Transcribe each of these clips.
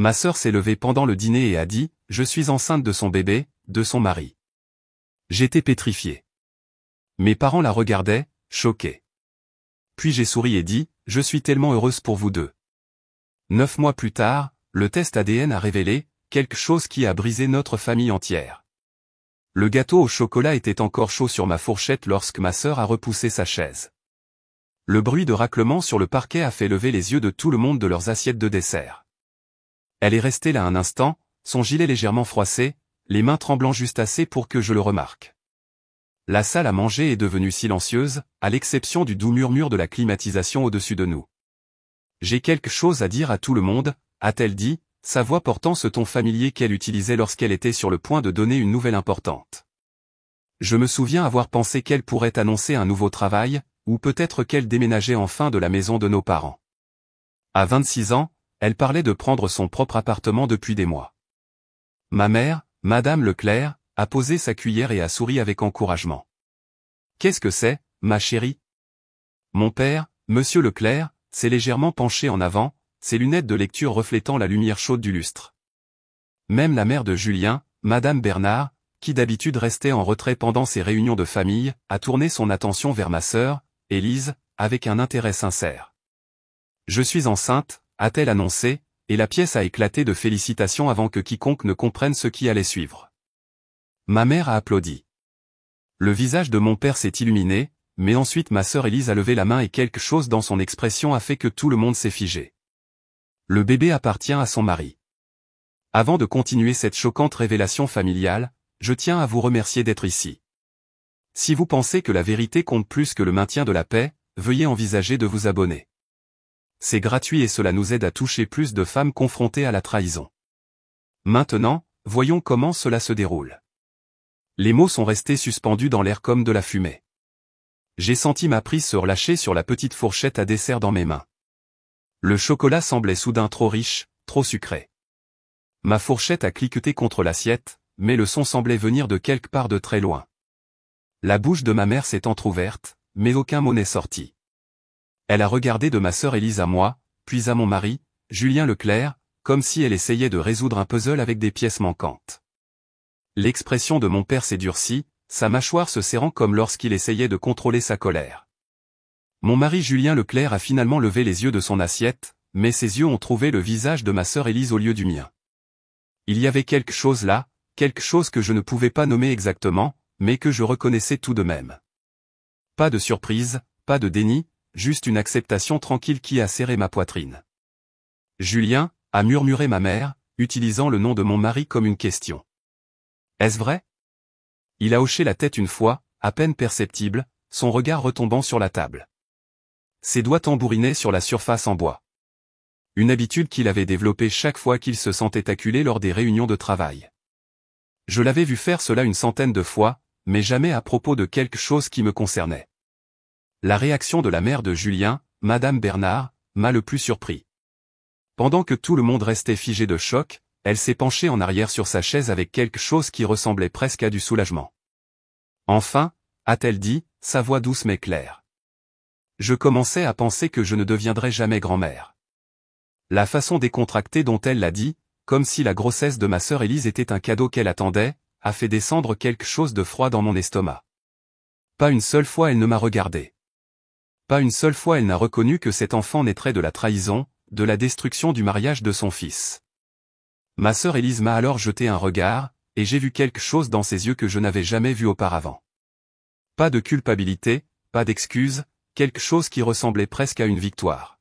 Ma sœur s'est levée pendant le dîner et a dit, « Je suis enceinte de son bébé, de son mari. » J'étais pétrifié. Mes parents la regardaient, choqués. Puis j'ai souri et dit, « Je suis tellement heureuse pour vous deux. » 9 mois plus tard, le test ADN a révélé quelque chose qui a brisé notre famille entière. Le gâteau au chocolat était encore chaud sur ma fourchette lorsque ma sœur a repoussé sa chaise. Le bruit de raclement sur le parquet a fait lever les yeux de tout le monde de leurs assiettes de dessert. Elle est restée là un instant, son gilet légèrement froissé, les mains tremblant juste assez pour que je le remarque. La salle à manger est devenue silencieuse, à l'exception du doux murmure de la climatisation au-dessus de nous. « J'ai quelque chose à dire à tout le monde », a-t-elle dit, sa voix portant ce ton familier qu'elle utilisait lorsqu'elle était sur le point de donner une nouvelle importante. Je me souviens avoir pensé qu'elle pourrait annoncer un nouveau travail, ou peut-être qu'elle déménageait enfin de la maison de nos parents. À 26 ans, elle parlait de prendre son propre appartement depuis des mois. Ma mère, Madame Leclerc, a posé sa cuillère et a souri avec encouragement. « Qu'est-ce que c'est, ma chérie ?» Mon père, Monsieur Leclerc, s'est légèrement penché en avant, ses lunettes de lecture reflétant la lumière chaude du lustre. Même la mère de Julien, Madame Bernard, qui d'habitude restait en retrait pendant ses réunions de famille, a tourné son attention vers ma sœur, Élise, avec un intérêt sincère. « Je suis enceinte », a-t-elle annoncé, et la pièce a éclaté de félicitations avant que quiconque ne comprenne ce qui allait suivre. Ma mère a applaudi. Le visage de mon père s'est illuminé, mais ensuite ma sœur Élise a levé la main et quelque chose dans son expression a fait que tout le monde s'est figé. Le bébé appartient à son mari. Avant de continuer cette choquante révélation familiale, je tiens à vous remercier d'être ici. Si vous pensez que la vérité compte plus que le maintien de la paix, veuillez envisager de vous abonner. C'est gratuit et cela nous aide à toucher plus de femmes confrontées à la trahison. Maintenant, voyons comment cela se déroule. Les mots sont restés suspendus dans l'air comme de la fumée. J'ai senti ma prise se relâcher sur la petite fourchette à dessert dans mes mains. Le chocolat semblait soudain trop riche, trop sucré. Ma fourchette a cliqueté contre l'assiette, mais le son semblait venir de quelque part de très loin. La bouche de ma mère s'est entr'ouverte, mais aucun mot n'est sorti. Elle a regardé de ma sœur Élise à moi, puis à mon mari, Julien Leclerc, comme si elle essayait de résoudre un puzzle avec des pièces manquantes. L'expression de mon père s'est durcie, sa mâchoire se serrant comme lorsqu'il essayait de contrôler sa colère. Mon mari Julien Leclerc a finalement levé les yeux de son assiette, mais ses yeux ont trouvé le visage de ma sœur Élise au lieu du mien. Il y avait quelque chose là, quelque chose que je ne pouvais pas nommer exactement, mais que je reconnaissais tout de même. Pas de surprise, pas de déni, juste une acceptation tranquille qui a serré ma poitrine. « Julien » a murmuré ma mère, utilisant le nom de mon mari comme une question. « Est-ce vrai ?» Il a hoché la tête une fois, à peine perceptible, son regard retombant sur la table. Ses doigts tambourinaient sur la surface en bois. Une habitude qu'il avait développée chaque fois qu'il se sentait acculé lors des réunions de travail. Je l'avais vu faire cela une centaine de fois, mais jamais à propos de quelque chose qui me concernait. La réaction de la mère de Julien, Madame Bernard, m'a le plus surpris. Pendant que tout le monde restait figé de choc, elle s'est penchée en arrière sur sa chaise avec quelque chose qui ressemblait presque à du soulagement. Enfin, a-t-elle dit, sa voix douce mais claire. Je commençais à penser que je ne deviendrais jamais grand-mère. La façon décontractée dont elle l'a dit, comme si la grossesse de ma sœur Élise était un cadeau qu'elle attendait, a fait descendre quelque chose de froid dans mon estomac. Pas une seule fois elle ne m'a regardé. Pas une seule fois elle n'a reconnu que cet enfant naîtrait de la trahison, de la destruction du mariage de son fils. Ma sœur Élise m'a alors jeté un regard, et j'ai vu quelque chose dans ses yeux que je n'avais jamais vu auparavant. Pas de culpabilité, pas d'excuse, quelque chose qui ressemblait presque à une victoire.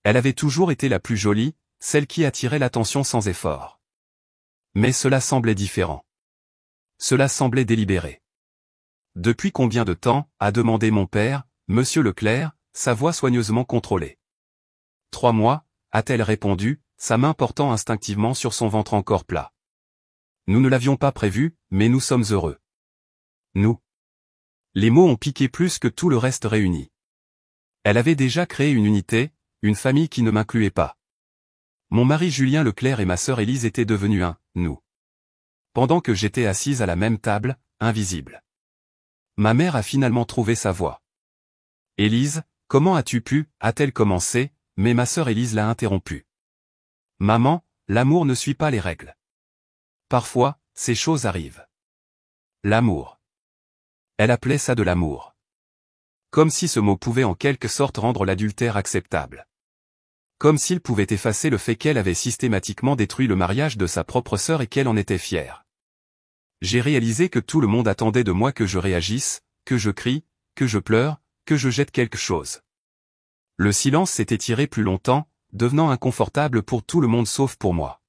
Elle avait toujours été la plus jolie, celle qui attirait l'attention sans effort. Mais cela semblait différent. Cela semblait délibéré. « Depuis combien de temps ?» a demandé mon père, Monsieur Leclerc, sa voix soigneusement contrôlée. « 3 mois, a-t-elle répondu, sa main portant instinctivement sur son ventre encore plat. Nous ne l'avions pas prévu, mais nous sommes heureux. Nous. Les mots ont piqué plus que tout le reste réuni. Elle avait déjà créé une unité, une famille qui ne m'incluait pas. Mon mari Julien Leclerc et ma sœur Élise étaient devenus un « nous ». Pendant que j'étais assise à la même table, invisible. Ma mère a finalement trouvé sa voix. « Élise, comment as-tu pu » a-t-elle commencé, mais ma sœur Élise l'a interrompue. « Maman, l'amour ne suit pas les règles. Parfois, ces choses arrivent. L'amour. Elle appelait ça de l'amour. Comme si ce mot pouvait en quelque sorte rendre l'adultère acceptable. Comme s'il pouvait effacer le fait qu'elle avait systématiquement détruit le mariage de sa propre sœur et qu'elle en était fière. J'ai réalisé que tout le monde attendait de moi que je réagisse, que je crie, que je pleure, que je jette quelque chose. Le silence s'est étiré plus longtemps, devenant inconfortable pour tout le monde sauf pour moi.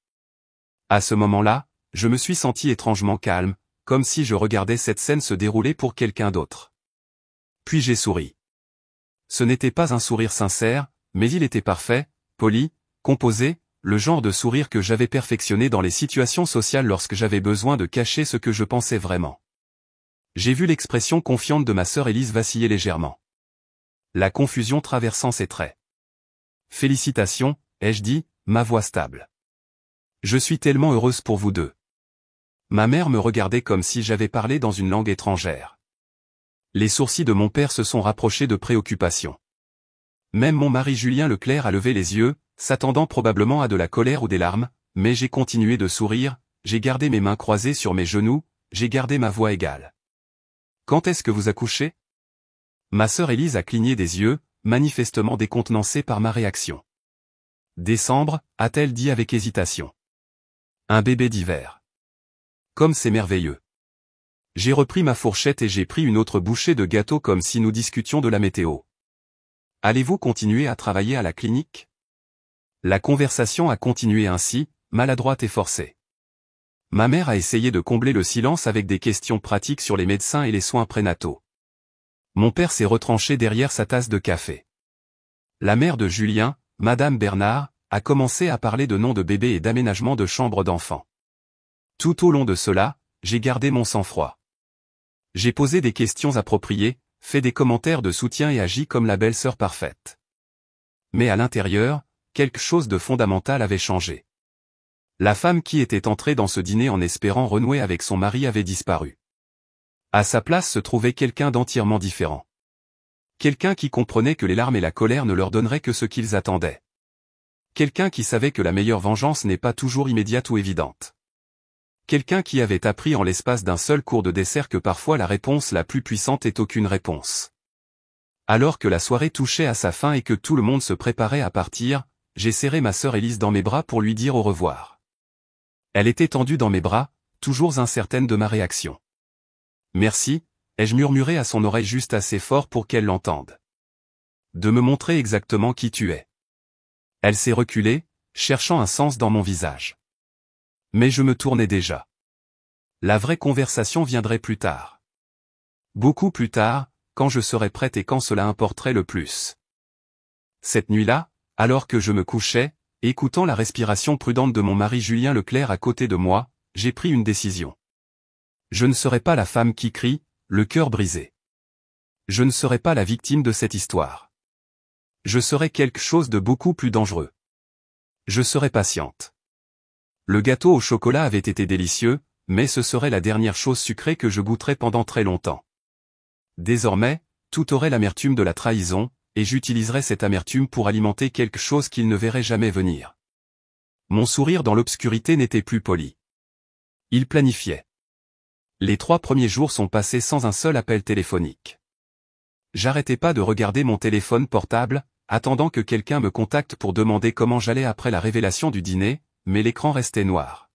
À ce moment-là, je me suis senti étrangement calme, comme si je regardais cette scène se dérouler pour quelqu'un d'autre. Puis j'ai souri. Ce n'était pas un sourire sincère, mais il était parfait, poli, composé, le genre de sourire que j'avais perfectionné dans les situations sociales lorsque j'avais besoin de cacher ce que je pensais vraiment. J'ai vu l'expression confiante de ma sœur Élise vaciller légèrement. La confusion traversant ses traits. Félicitations, ai-je dit, ma voix stable. Je suis tellement heureuse pour vous deux. Ma mère me regardait comme si j'avais parlé dans une langue étrangère. Les sourcils de mon père se sont rapprochés de préoccupation. Même mon mari Julien Leclerc a levé les yeux, s'attendant probablement à de la colère ou des larmes, mais j'ai continué de sourire, j'ai gardé mes mains croisées sur mes genoux, j'ai gardé ma voix égale. Quand est-ce que vous accouchez ? Ma sœur Élise a cligné des yeux, manifestement décontenancée par ma réaction. Décembre, a-t-elle dit avec hésitation. Un bébé d'hiver. Comme c'est merveilleux. J'ai repris ma fourchette et j'ai pris une autre bouchée de gâteau comme si nous discutions de la météo. Allez-vous continuer à travailler à la clinique ? La conversation a continué ainsi, maladroite et forcée. Ma mère a essayé de combler le silence avec des questions pratiques sur les médecins et les soins prénataux. Mon père s'est retranché derrière sa tasse de café. La mère de Julien, Madame Bernard, a commencé à parler de noms de bébés et d'aménagement de chambres d'enfants. Tout au long de cela, j'ai gardé mon sang-froid. J'ai posé des questions appropriées, fait des commentaires de soutien et agi comme la belle-sœur parfaite. Mais à l'intérieur, quelque chose de fondamental avait changé. La femme qui était entrée dans ce dîner en espérant renouer avec son mari avait disparu. À sa place se trouvait quelqu'un d'entièrement différent. Quelqu'un qui comprenait que les larmes et la colère ne leur donneraient que ce qu'ils attendaient. Quelqu'un qui savait que la meilleure vengeance n'est pas toujours immédiate ou évidente. Quelqu'un qui avait appris en l'espace d'un seul cours de dessert que parfois la réponse la plus puissante est aucune réponse. Alors que la soirée touchait à sa fin et que tout le monde se préparait à partir, j'ai serré ma sœur Élise dans mes bras pour lui dire au revoir. Elle était tendue dans mes bras, toujours incertaine de ma réaction. Merci, ai-je murmuré à son oreille juste assez fort pour qu'elle l'entende. De me montrer exactement qui tu es. Elle s'est reculée, cherchant un sens dans mon visage. Mais je me tournais déjà. La vraie conversation viendrait plus tard. Beaucoup plus tard, quand je serais prête et quand cela importerait le plus. Cette nuit-là, alors que je me couchais, écoutant la respiration prudente de mon mari Julien Leclerc à côté de moi, j'ai pris une décision. Je ne serai pas la femme qui crie, le cœur brisé. Je ne serai pas la victime de cette histoire. Je serai quelque chose de beaucoup plus dangereux. Je serai patiente. Le gâteau au chocolat avait été délicieux, mais ce serait la dernière chose sucrée que je goûterais pendant très longtemps. Désormais, tout aurait l'amertume de la trahison, et j'utiliserais cette amertume pour alimenter quelque chose qu'il ne verrait jamais venir. Mon sourire dans l'obscurité n'était plus poli. Il planifiait. Les 3 premiers jours sont passés sans un seul appel téléphonique. J'arrêtais pas de regarder mon téléphone portable, attendant que quelqu'un me contacte pour demander comment j'allais après la révélation du dîner, mais l'écran restait noir.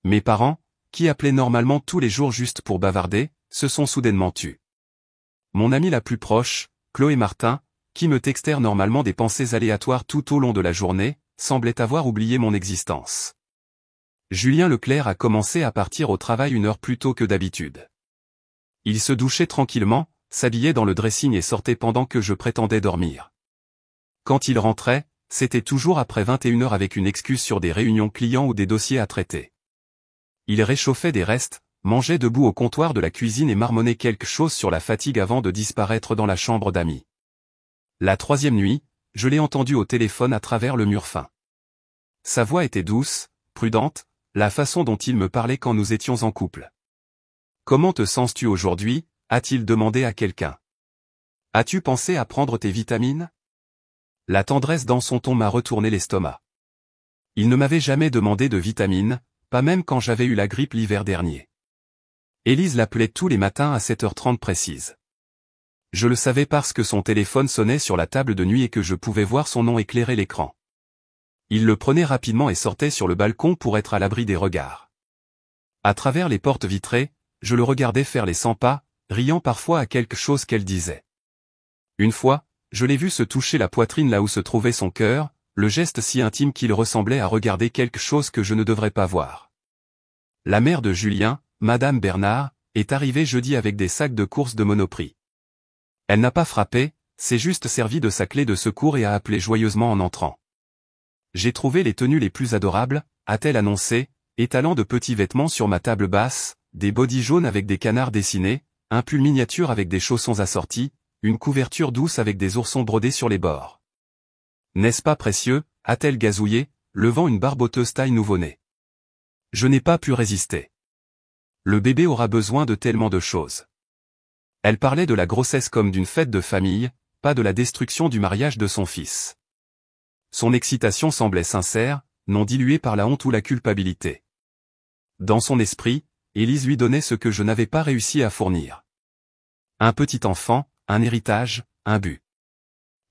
Mes parents, qui appelaient normalement tous les jours juste pour bavarder, se sont soudainement tus. Mon amie la plus proche, Chloé Martin, qui me textèrent normalement des pensées aléatoires tout au long de la journée, semblait avoir oublié mon existence. Julien Leclerc a commencé à partir au travail 1 heure plus tôt que d'habitude. Il se douchait tranquillement, s'habillait dans le dressing et sortait pendant que je prétendais dormir. Quand il rentrait, c'était toujours après 21 heures avec une excuse sur des réunions clients ou des dossiers à traiter. Il réchauffait des restes, mangeait debout au comptoir de la cuisine et marmonnait quelque chose sur la fatigue avant de disparaître dans la chambre d'amis. La 3e nuit, je l'ai entendu au téléphone à travers le mur fin. Sa voix était douce, prudente, la façon dont il me parlait quand nous étions en couple. « Comment te sens-tu aujourd'hui » a-t-il demandé à quelqu'un. « As-tu pensé à prendre tes vitamines ?» La tendresse dans son ton m'a retourné l'estomac. Il ne m'avait jamais demandé de vitamines, pas même quand j'avais eu la grippe l'hiver dernier. Élise l'appelait tous les matins à 7h30 précise. Je le savais parce que son téléphone sonnait sur la table de nuit et que je pouvais voir son nom éclairer l'écran. Il le prenait rapidement et sortait sur le balcon pour être à l'abri des regards. À travers les portes vitrées, je le regardais faire les 100 pas, riant parfois à quelque chose qu'elle disait. Une fois, je l'ai vu se toucher la poitrine là où se trouvait son cœur, le geste si intime qu'il ressemblait à regarder quelque chose que je ne devrais pas voir. La mère de Julien, Madame Bernard, est arrivée jeudi avec des sacs de courses de Monoprix. Elle n'a pas frappé, s'est juste servi de sa clé de secours et a appelé joyeusement en entrant. J'ai trouvé les tenues les plus adorables, a-t-elle annoncé, étalant de petits vêtements sur ma table basse, des bodys jaunes avec des canards dessinés, un pull miniature avec des chaussons assortis, une couverture douce avec des oursons brodés sur les bords. N'est-ce pas précieux, a-t-elle gazouillé, levant une barboteuse taille nouveau-né. Je n'ai pas pu résister. Le bébé aura besoin de tellement de choses. Elle parlait de la grossesse comme d'une fête de famille, pas de la destruction du mariage de son fils. Son excitation semblait sincère, non diluée par la honte ou la culpabilité. Dans son esprit, Élise lui donnait ce que je n'avais pas réussi à fournir. Un petit enfant, un héritage, un but.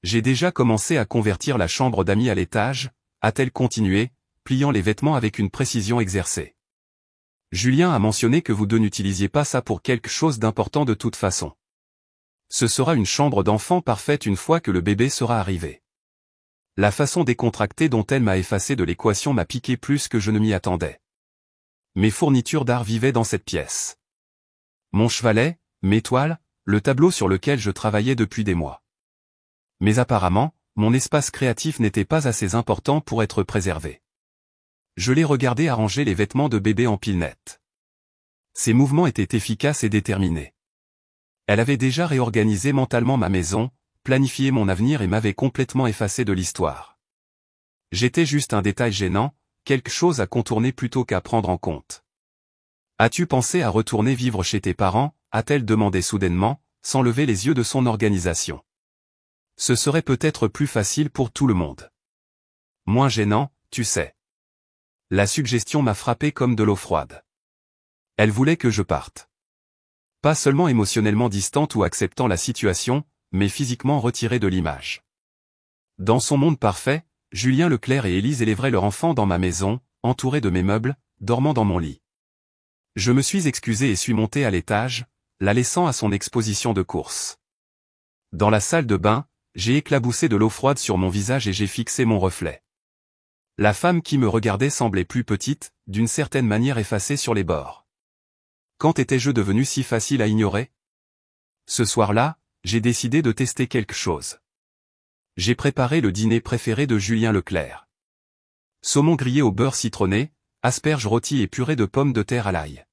J'ai déjà commencé à convertir la chambre d'amis à l'étage, a-t-elle continué, pliant les vêtements avec une précision exercée. Julien a mentionné que vous deux n'utilisiez pas ça pour quelque chose d'important de toute façon. Ce sera une chambre d'enfant parfaite une fois que le bébé sera arrivé. La façon décontractée dont elle m'a effacé de l'équation m'a piqué plus que je ne m'y attendais. Mes fournitures d'art vivaient dans cette pièce. Mon chevalet, mes toiles, le tableau sur lequel je travaillais depuis des mois. Mais apparemment, mon espace créatif n'était pas assez important pour être préservé. Je l'ai regardé arranger les vêtements de bébé en pile nette. Ses mouvements étaient efficaces et déterminés. Elle avait déjà réorganisé mentalement ma maison, planifié mon avenir et m'avait complètement effacé de l'histoire. J'étais juste un détail gênant, quelque chose à contourner plutôt qu'à prendre en compte. As-tu pensé à retourner vivre chez tes parents, a-t-elle demandé soudainement, sans lever les yeux de son organisation. Ce serait peut-être plus facile pour tout le monde. Moins gênant, tu sais. La suggestion m'a frappé comme de l'eau froide. Elle voulait que je parte. Pas seulement émotionnellement distante ou acceptant la situation, mais physiquement retirée de l'image. Dans son monde parfait, Julien Leclerc et Élise élèveraient leur enfant dans ma maison, entourés de mes meubles, dormant dans mon lit. Je me suis excusé et suis monté à l'étage, la laissant à son exposition de course. Dans la salle de bain, j'ai éclaboussé de l'eau froide sur mon visage et j'ai fixé mon reflet. La femme qui me regardait semblait plus petite, d'une certaine manière effacée sur les bords. Quand étais-je devenu si facile à ignorer? Ce soir-là, j'ai décidé de tester quelque chose. J'ai préparé le dîner préféré de Julien Leclerc. Saumon grillé au beurre citronné, asperges rôties et purée de pommes de terre à l'ail.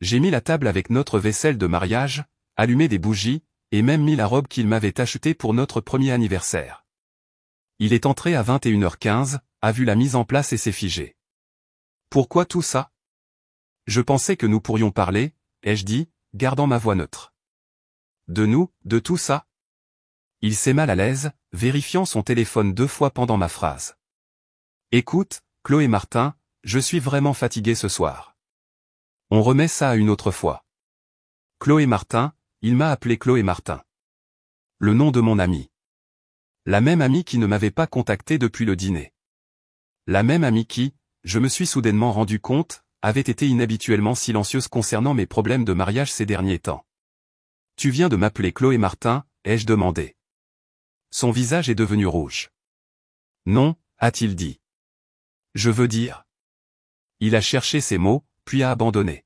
J'ai mis la table avec notre vaisselle de mariage, allumé des bougies, et même mis la robe qu'il m'avait achetée pour notre premier anniversaire. Il est entré à 21h15, a vu la mise en place et s'est figé. Pourquoi tout ça? Je pensais que nous pourrions parler, ai-je dit, gardant ma voix neutre. De nous, de tout ça? Il s'est mal à l'aise, vérifiant son téléphone 2 fois pendant ma phrase. Écoute, Chloé Martin, je suis vraiment fatigué ce soir. On remet ça à une autre fois. Chloé Martin, il m'a appelé Chloé Martin. Le nom de mon amie. La même amie qui ne m'avait pas contacté depuis le dîner. La même amie qui, je me suis soudainement rendu compte, avait été inhabituellement silencieuse concernant mes problèmes de mariage ces derniers temps. Tu viens de m'appeler Chloé Martin, ai-je demandé. Son visage est devenu rouge. Non, a-t-il dit. Je veux dire. Il a cherché ses mots, puis a abandonné.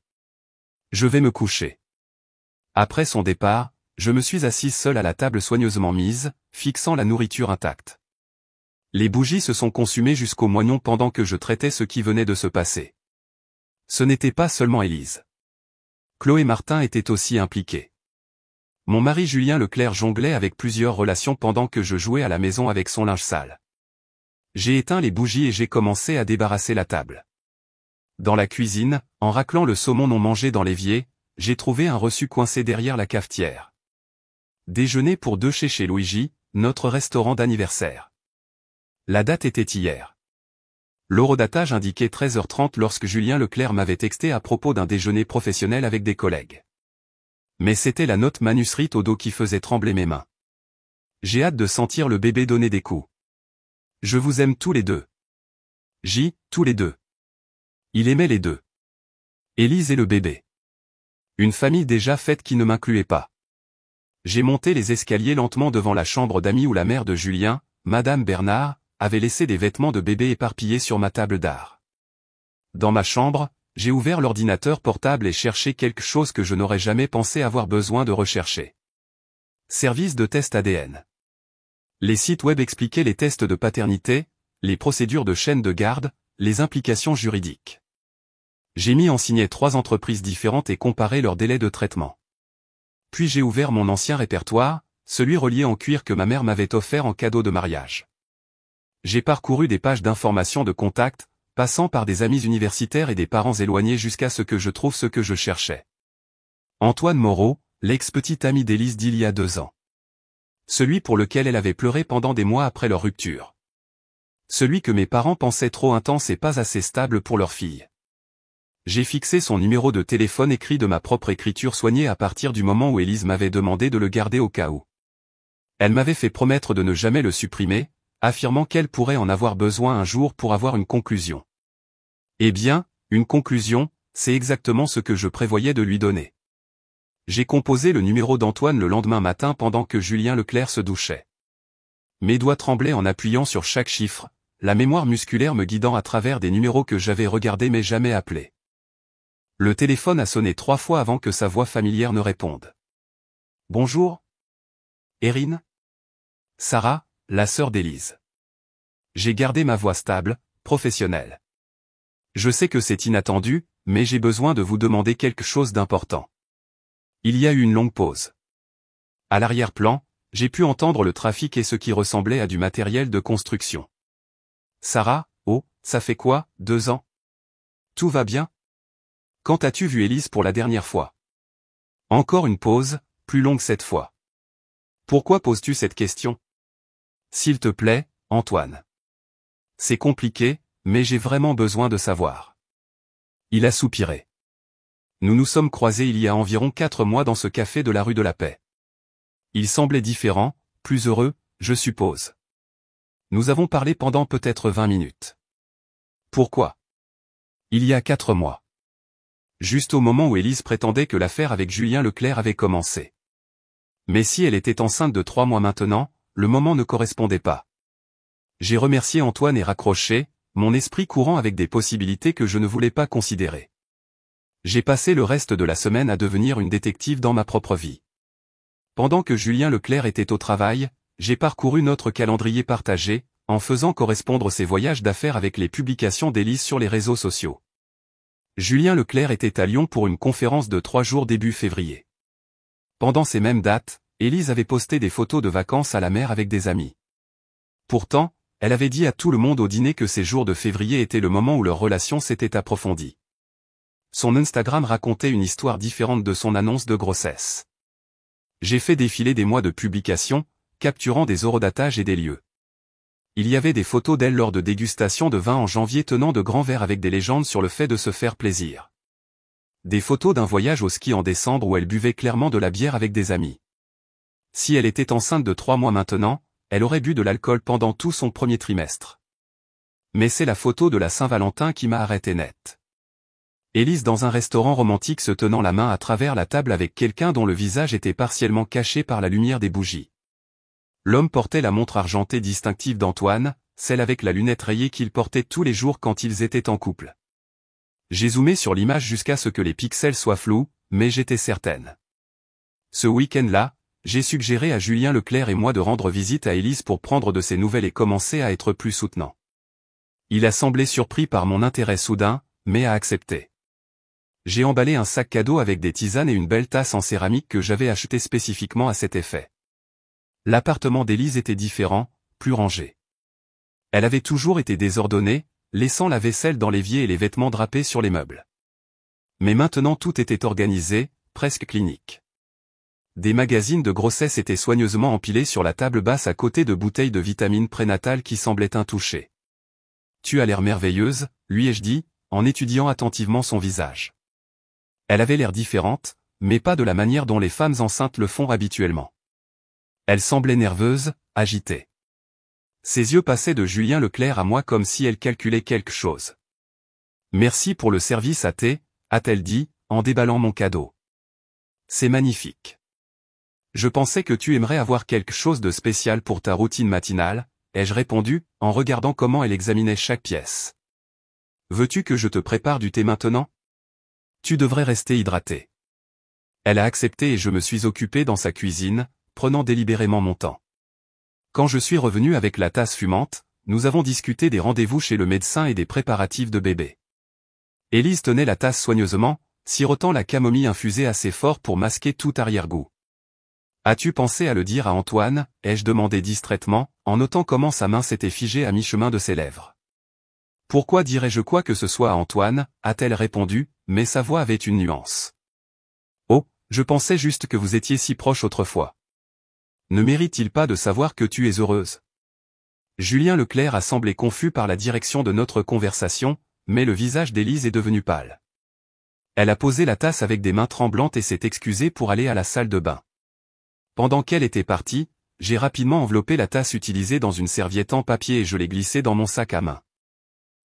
Je vais me coucher. Après son départ, je me suis assise seule à la table soigneusement mise, fixant la nourriture intacte. Les bougies se sont consumées jusqu'au moignon pendant que je traitais ce qui venait de se passer. Ce n'était pas seulement Élise. Chloé Martin était aussi impliquée. Mon mari Julien Leclerc jonglait avec plusieurs relations pendant que je jouais à la maison avec son linge sale. J'ai éteint les bougies et j'ai commencé à débarrasser la table. Dans la cuisine, en raclant le saumon non mangé dans l'évier, j'ai trouvé un reçu coincé derrière la cafetière. Déjeuner pour 2 chez Luigi, notre restaurant d'anniversaire. La date était hier. L'horodatage indiquait 13h30 lorsque Julien Leclerc m'avait texté à propos d'un déjeuner professionnel avec des collègues. Mais c'était la note manuscrite au dos qui faisait trembler mes mains. J'ai hâte de sentir le bébé donner des coups. Je vous aime tous les deux. Tous les deux. Il aimait les deux. Élise et le bébé. Une famille déjà faite qui ne m'incluait pas. J'ai monté les escaliers lentement devant la chambre d'amis où la mère de Julien, Madame Bernard, avait laissé des vêtements de bébé éparpillés sur ma table d'art. Dans ma chambre, j'ai ouvert l'ordinateur portable et cherché quelque chose que je n'aurais jamais pensé avoir besoin de rechercher. Service de test ADN. Les sites web expliquaient les tests de paternité, les procédures de chaîne de garde, les implications juridiques. J'ai mis en signet 3 entreprises différentes et comparé leurs délais de traitement. Puis j'ai ouvert mon ancien répertoire, celui relié en cuir que ma mère m'avait offert en cadeau de mariage. J'ai parcouru des pages d'informations de contact, passant par des amis universitaires et des parents éloignés jusqu'à ce que je trouve ce que je cherchais. Antoine Moreau, l'ex-petit ami d'Élise d'il y a 2 ans. Celui pour lequel elle avait pleuré pendant des mois après leur rupture. Celui que mes parents pensaient trop intense et pas assez stable pour leur fille. J'ai fixé son numéro de téléphone écrit de ma propre écriture soignée à partir du moment où Élise m'avait demandé de le garder au cas où. Elle m'avait fait promettre de ne jamais le supprimer, affirmant qu'elle pourrait en avoir besoin un jour pour avoir une conclusion. Eh bien, une conclusion, c'est exactement ce que je prévoyais de lui donner. J'ai composé le numéro d'Antoine le lendemain matin pendant que Julien Leclerc se douchait. Mes doigts tremblaient en appuyant sur chaque chiffre, la mémoire musculaire me guidant à travers des numéros que j'avais regardés mais jamais appelés. Le téléphone a sonné 3 fois avant que sa voix familière ne réponde. Bonjour. Erin. Sarah, la sœur d'Élise. J'ai gardé ma voix stable, professionnelle. Je sais que c'est inattendu, mais j'ai besoin de vous demander quelque chose d'important. Il y a eu une longue pause. À l'arrière-plan, j'ai pu entendre le trafic et ce qui ressemblait à du matériel de construction. Sarah, oh, ça fait quoi, 2 ans? Tout va bien? Quand as-tu vu Élise pour la dernière fois? Encore une pause, plus longue cette fois. Pourquoi poses-tu cette question? S'il te plaît, Antoine. C'est compliqué, mais j'ai vraiment besoin de savoir. Il a soupiré. Nous nous sommes croisés il y a environ 4 mois dans ce café de la rue de la Paix. Il semblait différent, plus heureux, je suppose. Nous avons parlé pendant peut-être 20 minutes. Pourquoi? Il y a 4 mois. Juste au moment où Élise prétendait que l'affaire avec Julien Leclerc avait commencé. Mais si elle était enceinte de 3 mois maintenant, le moment ne correspondait pas. J'ai remercié Antoine et raccroché, mon esprit courant avec des possibilités que je ne voulais pas considérer. J'ai passé le reste de la semaine à devenir une détective dans ma propre vie. Pendant que Julien Leclerc était au travail, j'ai parcouru notre calendrier partagé, en faisant correspondre ses voyages d'affaires avec les publications d'Élise sur les réseaux sociaux. Julien Leclerc était à Lyon pour une conférence de 3 jours début février. Pendant ces mêmes dates, Élise avait posté des photos de vacances à la mer avec des amis. Pourtant, elle avait dit à tout le monde au dîner que ces jours de février étaient le moment où leur relation s'était approfondie. Son Instagram racontait une histoire différente de son annonce de grossesse. J'ai fait défiler des mois de publications, capturant des horodatages et des lieux. Il y avait des photos d'elle lors de dégustation de vin en janvier tenant de grands verres avec des légendes sur le fait de se faire plaisir. Des photos d'un voyage au ski en décembre où elle buvait clairement de la bière avec des amis. Si elle était enceinte de 3 mois maintenant, elle aurait bu de l'alcool pendant tout son premier trimestre. Mais c'est la photo de la Saint-Valentin qui m'a arrêté net. Élise dans un restaurant romantique se tenant la main à travers la table avec quelqu'un dont le visage était partiellement caché par la lumière des bougies. L'homme portait la montre argentée distinctive d'Antoine, celle avec la lunette rayée qu'il portait tous les jours quand ils étaient en couple. J'ai zoomé sur l'image jusqu'à ce que les pixels soient flous, mais j'étais certaine. Ce week-end-là, j'ai suggéré à Julien Leclerc et moi de rendre visite à Élise pour prendre de ses nouvelles et commencer à être plus soutenant. Il a semblé surpris par mon intérêt soudain, mais a accepté. J'ai emballé un sac cadeau avec des tisanes et une belle tasse en céramique que j'avais achetée spécifiquement à cet effet. L'appartement d'Élise était différent, plus rangé. Elle avait toujours été désordonnée, laissant la vaisselle dans l'évier et les vêtements drapés sur les meubles. Mais maintenant tout était organisé, presque clinique. Des magazines de grossesse étaient soigneusement empilés sur la table basse à côté de bouteilles de vitamines prénatales qui semblaient intouchées. tu as l'air merveilleuse, lui ai-je dit, en étudiant attentivement son visage. Elle avait l'air différente, mais pas de la manière dont les femmes enceintes le font habituellement. Elle semblait nerveuse, agitée. Ses yeux passaient de Julien Leclerc à moi comme si elle calculait quelque chose. « Merci pour le service à thé », a-t-elle dit, en déballant mon cadeau. « C'est magnifique. Je pensais que tu aimerais avoir quelque chose de spécial pour ta routine matinale, » ai-je répondu, en regardant comment elle examinait chaque pièce. « Veux-tu que je te prépare du thé maintenant ? Tu devrais rester hydraté. » Elle a accepté et je me suis occupé dans sa cuisine, prenant délibérément mon temps. Quand je suis revenu avec la tasse fumante, nous avons discuté des rendez-vous chez le médecin et des préparatifs de bébé. Élise tenait la tasse soigneusement, sirotant la camomille infusée assez fort pour masquer tout arrière-goût. « As-tu pensé à le dire à Antoine ?» ai-je demandé distraitement, en notant comment sa main s'était figée à mi-chemin de ses lèvres. « Pourquoi dirais-je quoi que ce soit à Antoine ?» a-t-elle répondu, mais sa voix avait une nuance. « Oh, je pensais juste que vous étiez si proches autrefois. Ne mérite-t-il pas de savoir que tu es heureuse ?» Julien Leclerc a semblé confus par la direction de notre conversation, mais le visage d'Élise est devenu pâle. Elle a posé la tasse avec des mains tremblantes et s'est excusée pour aller à la salle de bain. Pendant qu'elle était partie, j'ai rapidement enveloppé la tasse utilisée dans une serviette en papier et je l'ai glissée dans mon sac à main.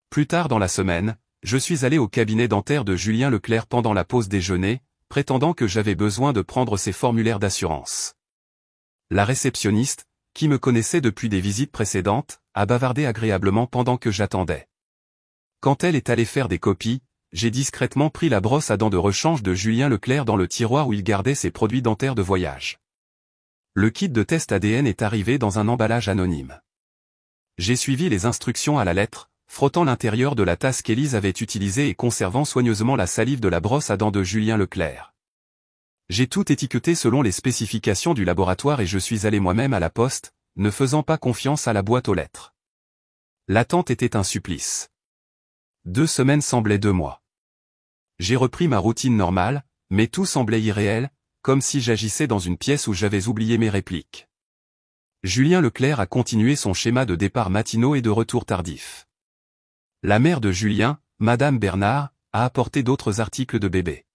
Plus tard dans la semaine, je suis allé au cabinet dentaire de Julien Leclerc pendant la pause déjeuner, prétendant que j'avais besoin de prendre ses formulaires d'assurance. La réceptionniste, qui me connaissait depuis des visites précédentes, a bavardé agréablement pendant que j'attendais. Quand elle est allée faire des copies, j'ai discrètement pris la brosse à dents de rechange de Julien Leclerc dans le tiroir où il gardait ses produits dentaires de voyage. Le kit de test ADN est arrivé dans un emballage anonyme. J'ai suivi les instructions à la lettre, frottant l'intérieur de la tasse qu'Élise avait utilisée et conservant soigneusement la salive de la brosse à dents de Julien Leclerc. J'ai tout étiqueté selon les spécifications du laboratoire et je suis allé moi-même à la poste, ne faisant pas confiance à la boîte aux lettres. L'attente était un supplice. 2 semaines semblaient 2 mois. J'ai repris ma routine normale, mais tout semblait irréel, comme si j'agissais dans une pièce où j'avais oublié mes répliques. Julien Leclerc a continué son schéma de départ matinaux et de retour tardif. La mère de Julien, Madame Bernard, a apporté d'autres articles de bébé.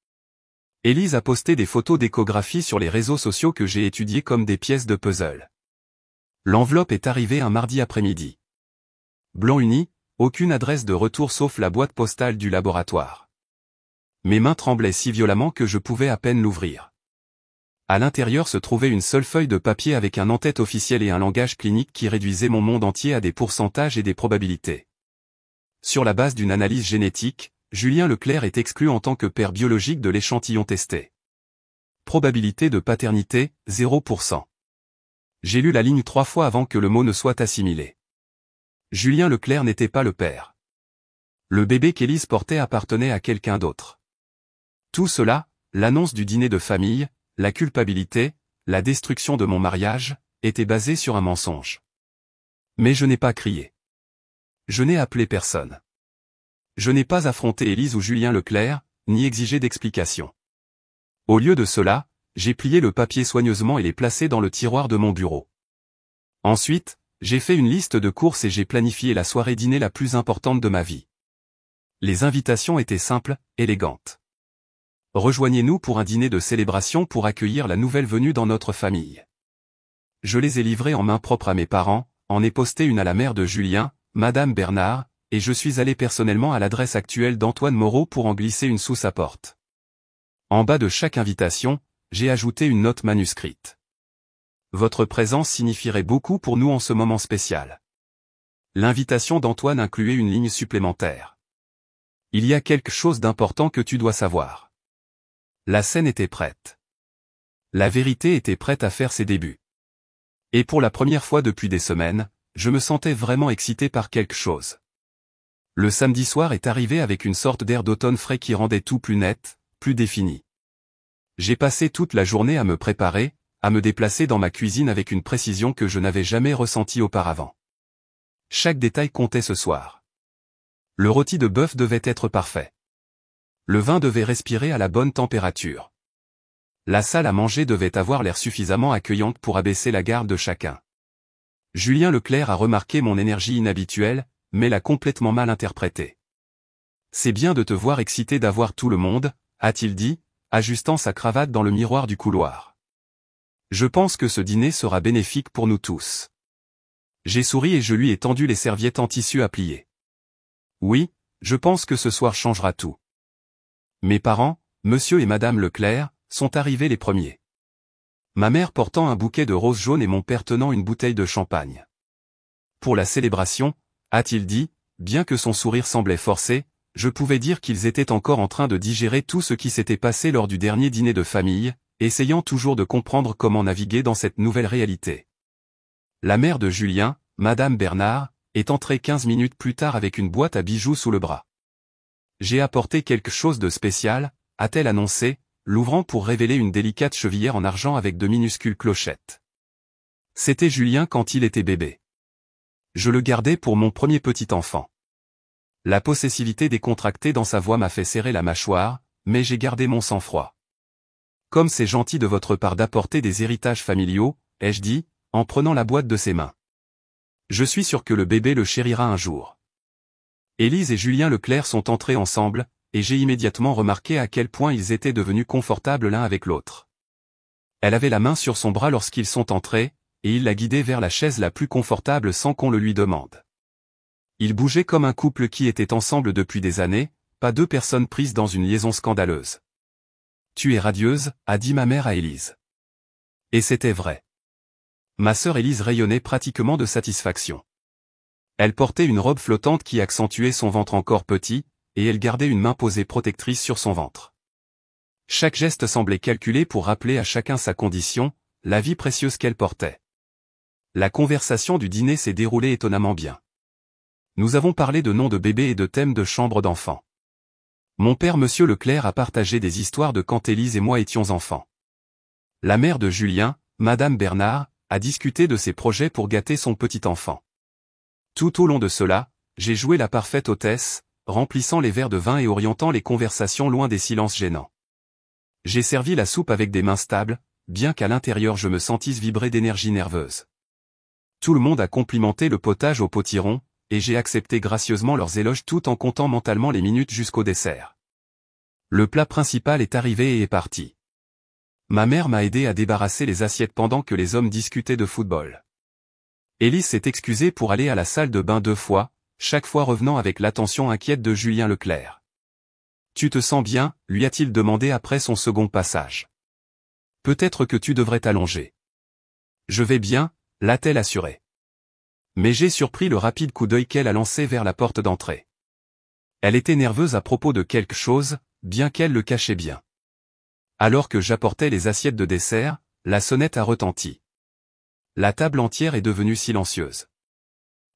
Élise a posté des photos d'échographie sur les réseaux sociaux que j'ai étudiées comme des pièces de puzzle. L'enveloppe est arrivée un mardi après-midi. Blanc uni, aucune adresse de retour sauf la boîte postale du laboratoire. Mes mains tremblaient si violemment que je pouvais à peine l'ouvrir. À l'intérieur se trouvait une seule feuille de papier avec un en-tête officiel et un langage clinique qui réduisait mon monde entier à des pourcentages et des probabilités. Sur la base d'une analyse génétique, Julien Leclerc est exclu en tant que père biologique de l'échantillon testé. Probabilité de paternité, 0%. J'ai lu la ligne 3 fois avant que le mot ne soit assimilé. Julien Leclerc n'était pas le père. Le bébé qu'Élise portait appartenait à quelqu'un d'autre. Tout cela, l'annonce du dîner de famille, la culpabilité, la destruction de mon mariage, était basé sur un mensonge. Mais je n'ai pas crié. Je n'ai appelé personne. Je n'ai pas affronté Élise ou Julien Leclerc, ni exigé d'explications. Au lieu de cela, j'ai plié le papier soigneusement et l'ai placé dans le tiroir de mon bureau. Ensuite, j'ai fait une liste de courses et j'ai planifié la soirée dîner la plus importante de ma vie. Les invitations étaient simples, élégantes. Rejoignez-nous pour un dîner de célébration pour accueillir la nouvelle venue dans notre famille. Je les ai livrées en main propre à mes parents, en ai posté une à la mère de Julien, Madame Bernard, et je suis allé personnellement à l'adresse actuelle d'Antoine Moreau pour en glisser une sous sa porte. En bas de chaque invitation, j'ai ajouté une note manuscrite. Votre présence signifierait beaucoup pour nous en ce moment spécial. L'invitation d'Antoine incluait une ligne supplémentaire. Il y a quelque chose d'important que tu dois savoir. La scène était prête. La vérité était prête à faire ses débuts. Et pour la première fois depuis des semaines, je me sentais vraiment excité par quelque chose. Le samedi soir est arrivé avec une sorte d'air d'automne frais qui rendait tout plus net, plus défini. J'ai passé toute la journée à me préparer, à me déplacer dans ma cuisine avec une précision que je n'avais jamais ressentie auparavant. Chaque détail comptait ce soir. Le rôti de bœuf devait être parfait. Le vin devait respirer à la bonne température. La salle à manger devait avoir l'air suffisamment accueillante pour abaisser la garde de chacun. Julien Leclerc a remarqué mon énergie inhabituelle, mais l'a complètement mal interprété. C'est bien de te voir excité d'avoir tout le monde, a-t-il dit, ajustant sa cravate dans le miroir du couloir. Je pense que ce dîner sera bénéfique pour nous tous. J'ai souri et je lui ai tendu les serviettes en tissu à plier. Oui, je pense que ce soir changera tout. Mes parents, monsieur et madame Leclerc, sont arrivés les premiers. Ma mère portant un bouquet de roses jaunes et mon père tenant une bouteille de champagne. Pour la célébration, a-t-il dit, bien que son sourire semblait forcé, je pouvais dire qu'ils étaient encore en train de digérer tout ce qui s'était passé lors du dernier dîner de famille, essayant toujours de comprendre comment naviguer dans cette nouvelle réalité. La mère de Julien, madame Bernard, est entrée 15 minutes plus tard avec une boîte à bijoux sous le bras. J'ai apporté quelque chose de spécial, a-t-elle annoncé, l'ouvrant pour révéler une délicate chevillère en argent avec de minuscules clochettes. C'était Julien quand il était bébé. Je le gardais pour mon premier petit enfant. La possessivité décontractée dans sa voix m'a fait serrer la mâchoire, mais j'ai gardé mon sang-froid. Comme c'est gentil de votre part d'apporter des héritages familiaux, ai-je dit, en prenant la boîte de ses mains. Je suis sûr que le bébé le chérira un jour. Élise et Julien Leclerc sont entrés ensemble, et j'ai immédiatement remarqué à quel point ils étaient devenus confortables l'un avec l'autre. Elle avait la main sur son bras lorsqu'ils sont entrés, et il la guidait vers la chaise la plus confortable sans qu'on le lui demande. Ils bougeaient comme un couple qui était ensemble depuis des années, pas deux personnes prises dans une liaison scandaleuse. « Tu es radieuse », a dit ma mère à Élise. Et c'était vrai. Ma sœur Élise rayonnait pratiquement de satisfaction. Elle portait une robe flottante qui accentuait son ventre encore petit, et elle gardait une main posée protectrice sur son ventre. Chaque geste semblait calculé pour rappeler à chacun sa condition, la vie précieuse qu'elle portait. La conversation du dîner s'est déroulée étonnamment bien. Nous avons parlé de noms de bébés et de thèmes de chambre d'enfants. Mon père monsieur Leclerc a partagé des histoires de quand Élise et moi étions enfants. La mère de Julien, madame Bernard, a discuté de ses projets pour gâter son petit enfant. Tout au long de cela, j'ai joué la parfaite hôtesse, remplissant les verres de vin et orientant les conversations loin des silences gênants. J'ai servi la soupe avec des mains stables, bien qu'à l'intérieur je me sentisse vibrer d'énergie nerveuse. Tout le monde a complimenté le potage au potiron, et j'ai accepté gracieusement leurs éloges tout en comptant mentalement les minutes jusqu'au dessert. Le plat principal est arrivé et est parti. Ma mère m'a aidé à débarrasser les assiettes pendant que les hommes discutaient de football. Élise s'est excusée pour aller à la salle de bain 2 fois, chaque fois revenant avec l'attention inquiète de Julien Leclerc. « Tu te sens bien ?» lui a-t-il demandé après son second passage. « Peut-être que tu devrais t'allonger. »« Je vais bien » l'a-t-elle assuré. Mais j'ai surpris le rapide coup d'œil qu'elle a lancé vers la porte d'entrée. Elle était nerveuse à propos de quelque chose, bien qu'elle le cachait bien. Alors que j'apportais les assiettes de dessert, la sonnette a retenti. La table entière est devenue silencieuse.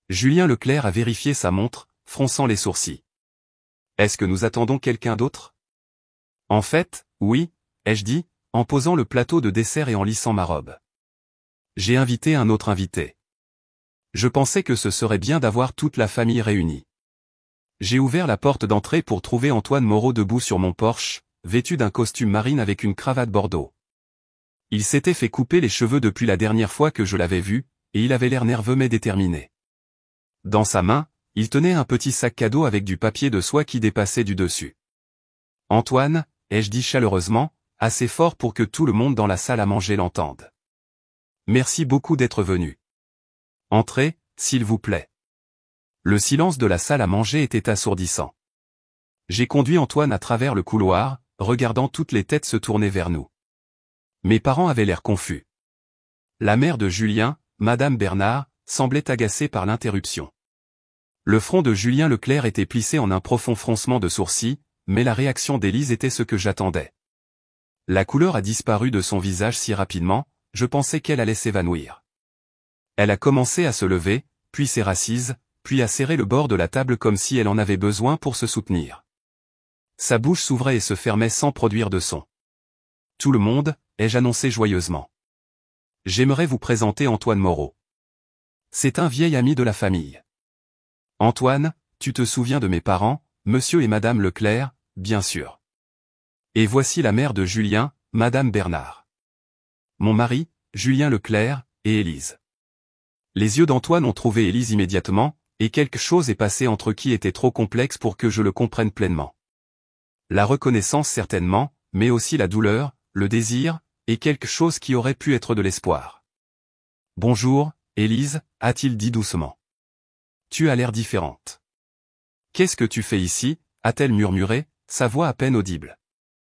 Julien Leclerc a vérifié sa montre, fronçant les sourcils. Est-ce que nous attendons quelqu'un d'autre? En fait, oui, ai-je dit, en posant le plateau de dessert et en lissant ma robe. J'ai invité un autre invité. Je pensais que ce serait bien d'avoir toute la famille réunie. J'ai ouvert la porte d'entrée pour trouver Antoine Moreau debout sur mon porche, vêtu d'un costume marine avec une cravate bordeaux. Il s'était fait couper les cheveux depuis la dernière fois que je l'avais vu, et il avait l'air nerveux mais déterminé. Dans sa main, il tenait un petit sac cadeau avec du papier de soie qui dépassait du dessus. « Antoine » ai-je dit chaleureusement, assez fort pour que tout le monde dans la salle à manger l'entende. « Merci beaucoup d'être venu. Entrez, s'il vous plaît. » Le silence de la salle à manger était assourdissant. J'ai conduit Antoine à travers le couloir, regardant toutes les têtes se tourner vers nous. Mes parents avaient l'air confus. La mère de Julien, madame Bernard, semblait agacée par l'interruption. Le front de Julien Leclerc était plissé en un profond froncement de sourcils, mais la réaction d'Élise était ce que j'attendais. La couleur a disparu de son visage si rapidement, je pensais qu'elle allait s'évanouir. Elle a commencé à se lever, puis s'est rassise, puis a serré le bord de la table comme si elle en avait besoin pour se soutenir. Sa bouche s'ouvrait et se fermait sans produire de son. « Tout le monde » ai-je annoncé joyeusement. « J'aimerais vous présenter Antoine Moreau. C'est un vieil ami de la famille. Antoine, tu te souviens de mes parents, monsieur et madame Leclerc, bien sûr. Et voici la mère de Julien, madame Bernard. Mon mari, Julien Leclerc, et Élise. » Les yeux d'Antoine ont trouvé Élise immédiatement, et quelque chose est passé entre qui était trop complexe pour que je le comprenne pleinement. La reconnaissance certainement, mais aussi la douleur, le désir, et quelque chose qui aurait pu être de l'espoir. « Bonjour, Élise » a-t-il dit doucement. « Tu as l'air différente. »« Qu'est-ce que tu fais ici » a-t-elle murmuré, sa voix à peine audible.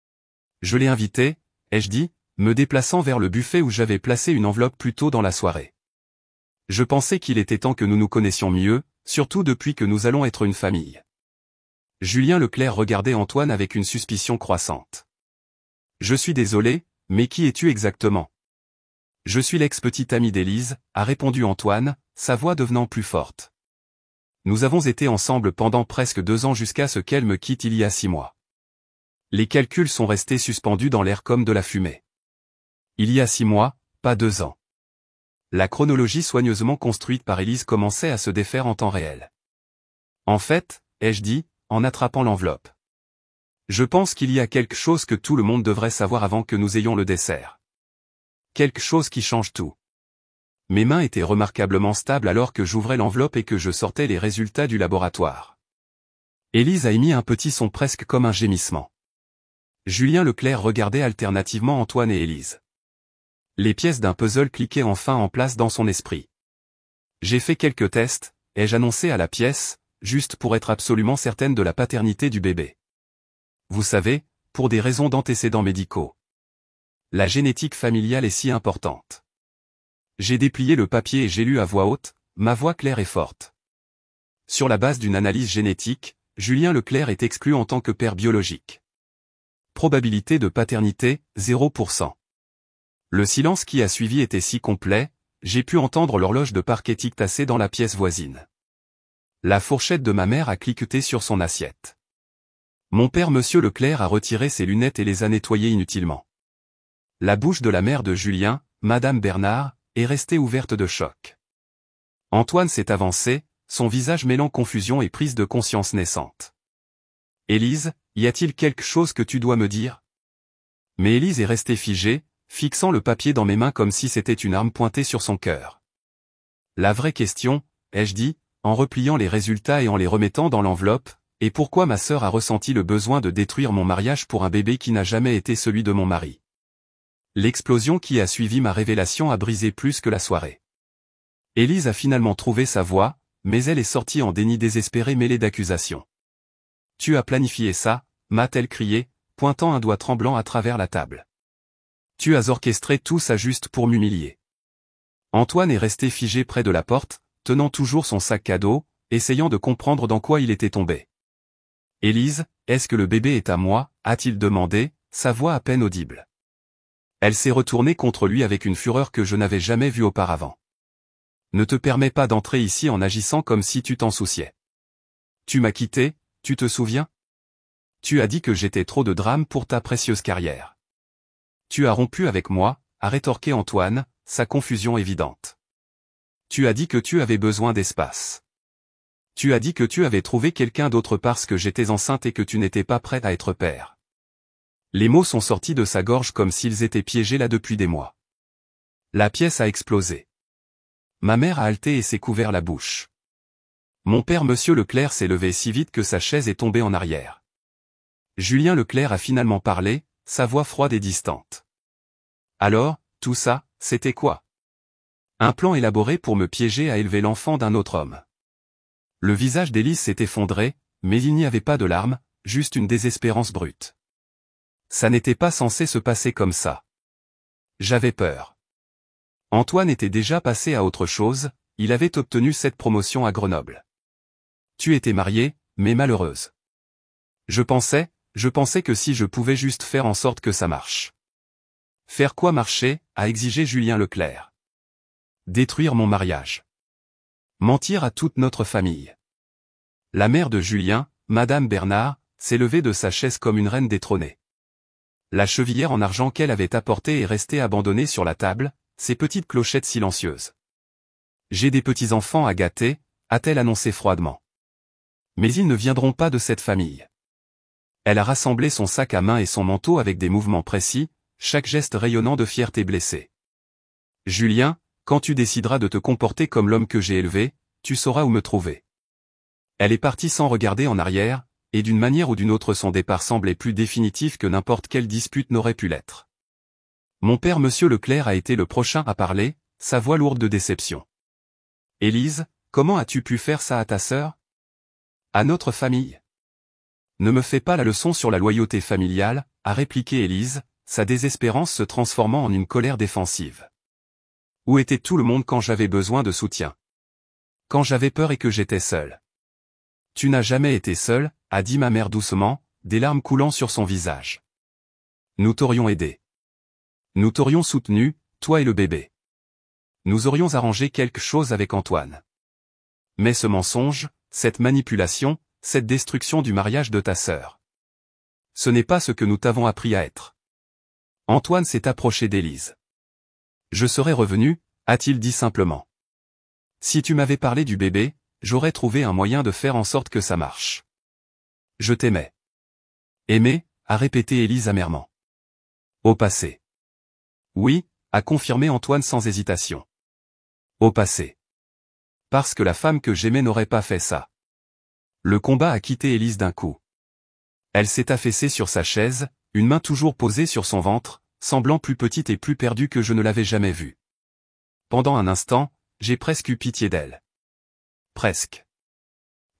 « Je l'ai invité » ai-je dit, me déplaçant vers le buffet où j'avais placé une enveloppe plus tôt dans la soirée. Je pensais qu'il était temps que nous nous connaissions mieux, surtout depuis que nous allons être une famille. Julien Leclerc regardait Antoine avec une suspicion croissante. « Je suis désolé, mais qui es-tu exactement ?»« Je suis l'ex-petite amie d'Élise » a répondu Antoine, sa voix devenant plus forte. « Nous avons été ensemble pendant presque 2 ans jusqu'à ce qu'elle me quitte il y a 6 mois. » Les calculs sont restés suspendus dans l'air comme de la fumée. Il y a 6 mois, pas 2 ans. La chronologie soigneusement construite par Élise commençait à se défaire en temps réel. « En fait, » ai-je dit, en attrapant l'enveloppe. « Je pense qu'il y a quelque chose que tout le monde devrait savoir avant que nous ayons le dessert. Quelque chose qui change tout. » Mes mains étaient remarquablement stables alors que j'ouvrais l'enveloppe et que je sortais les résultats du laboratoire. Élise a émis un petit son presque comme un gémissement. Julien Leclerc regardait alternativement Antoine et Élise. Les pièces d'un puzzle cliquaient enfin en place dans son esprit. « J'ai fait quelques tests » ai-je annoncé à la pièce, juste pour être absolument certaine de la paternité du bébé. Vous savez, pour des raisons d'antécédents médicaux. La génétique familiale est si importante. J'ai déplié le papier et j'ai lu à voix haute, ma voix claire et forte. Sur la base d'une analyse génétique, Julien Leclerc est exclu en tant que père biologique. Probabilité de paternité, 0%. Le silence qui a suivi était si complet, j'ai pu entendre l'horloge de parquet tic-tasser dans la pièce voisine. La fourchette de ma mère a cliqueté sur son assiette. Mon père Monsieur Leclerc a retiré ses lunettes et les a nettoyées inutilement. La bouche de la mère de Julien, Madame Bernard, est restée ouverte de choc. Antoine s'est avancé, son visage mêlant confusion et prise de conscience naissante. « Élise, y a-t-il quelque chose que tu dois me dire ?» Mais Élise est restée figée, fixant le papier dans mes mains comme si c'était une arme pointée sur son cœur. « La vraie question, » ai-je dit, en repliant les résultats et en les remettant dans l'enveloppe, et pourquoi ma sœur a ressenti le besoin de détruire mon mariage pour un bébé qui n'a jamais été celui de mon mari. L'explosion qui a suivi ma révélation a brisé plus que la soirée. Élise a finalement trouvé sa voie, mais elle est sortie en déni désespéré mêlé d'accusations. « Tu as planifié ça » m'a-t-elle crié, pointant un doigt tremblant à travers la table. « Tu as orchestré tout ça juste pour m'humilier. » Antoine est resté figé près de la porte, tenant toujours son sac à dos, essayant de comprendre dans quoi il était tombé. « Élise, est-ce que le bébé est à moi » a-t-il demandé, sa voix à peine audible. Elle s'est retournée contre lui avec une fureur que je n'avais jamais vue auparavant. « Ne te permets pas d'entrer ici en agissant comme si tu t'en souciais. Tu m'as quitté, tu te souviens ? Tu as dit que j'étais trop de drame pour ta précieuse carrière. Tu as rompu avec moi, » a rétorqué Antoine, sa confusion évidente. Tu as dit que tu avais besoin d'espace. Tu as dit que tu avais trouvé quelqu'un d'autre parce que j'étais enceinte et que tu n'étais pas prête à être père. Les mots sont sortis de sa gorge comme s'ils étaient piégés là depuis des mois. La pièce a explosé. Ma mère a halté et s'est couvert la bouche. Mon père Monsieur Leclerc s'est levé si vite que sa chaise est tombée en arrière. Julien Leclerc a finalement parlé, sa voix froide et distante. Alors, tout ça, c'était quoi ? Un plan élaboré pour me piéger à élever l'enfant d'un autre homme. Le visage d'Élise s'est effondré, mais il n'y avait pas de larmes, juste une désespérance brute. Ça n'était pas censé se passer comme ça. J'avais peur. Antoine était déjà passé à autre chose, il avait obtenu cette promotion à Grenoble. Tu étais mariée, mais malheureuse. Je pensais que si je pouvais juste faire en sorte que ça marche. Faire quoi marcher, a exigé Julien Leclerc. Détruire mon mariage. Mentir à toute notre famille. La mère de Julien, Madame Bernard, s'est levée de sa chaise comme une reine détrônée. La chevillère en argent qu'elle avait apportée est restée abandonnée sur la table, ses petites clochettes silencieuses. J'ai des petits-enfants à gâter, a-t-elle annoncé froidement. Mais ils ne viendront pas de cette famille. Elle a rassemblé son sac à main et son manteau avec des mouvements précis, chaque geste rayonnant de fierté blessée. Julien, quand tu décideras de te comporter comme l'homme que j'ai élevé, tu sauras où me trouver. Elle est partie sans regarder en arrière, et d'une manière ou d'une autre son départ semblait plus définitif que n'importe quelle dispute n'aurait pu l'être. Mon père Monsieur Leclerc a été le prochain à parler, sa voix lourde de déception. Élise, comment as-tu pu faire ça à ta sœur? À notre famille? Ne me fais pas la leçon sur la loyauté familiale, a répliqué Élise, sa désespérance se transformant en une colère défensive. Où était tout le monde quand j'avais besoin de soutien? Quand j'avais peur et que j'étais seule? Tu n'as jamais été seule, a dit ma mère doucement, des larmes coulant sur son visage. Nous t'aurions aidé. Nous t'aurions soutenu, toi et le bébé. Nous aurions arrangé quelque chose avec Antoine. Mais ce mensonge, cette manipulation, cette destruction du mariage de ta sœur. Ce n'est pas ce que nous t'avons appris à être. Antoine s'est approché d'Élise. Je serais revenu, a-t-il dit simplement. Si tu m'avais parlé du bébé, j'aurais trouvé un moyen de faire en sorte que ça marche. Je t'aimais. Aimer, a répété Élise amèrement. Au passé. Oui, a confirmé Antoine sans hésitation. Au passé. Parce que la femme que j'aimais n'aurait pas fait ça. Le combat a quitté Élise d'un coup. Elle s'est affaissée sur sa chaise, une main toujours posée sur son ventre, semblant plus petite et plus perdue que je ne l'avais jamais vue. Pendant un instant, j'ai presque eu pitié d'elle. Presque.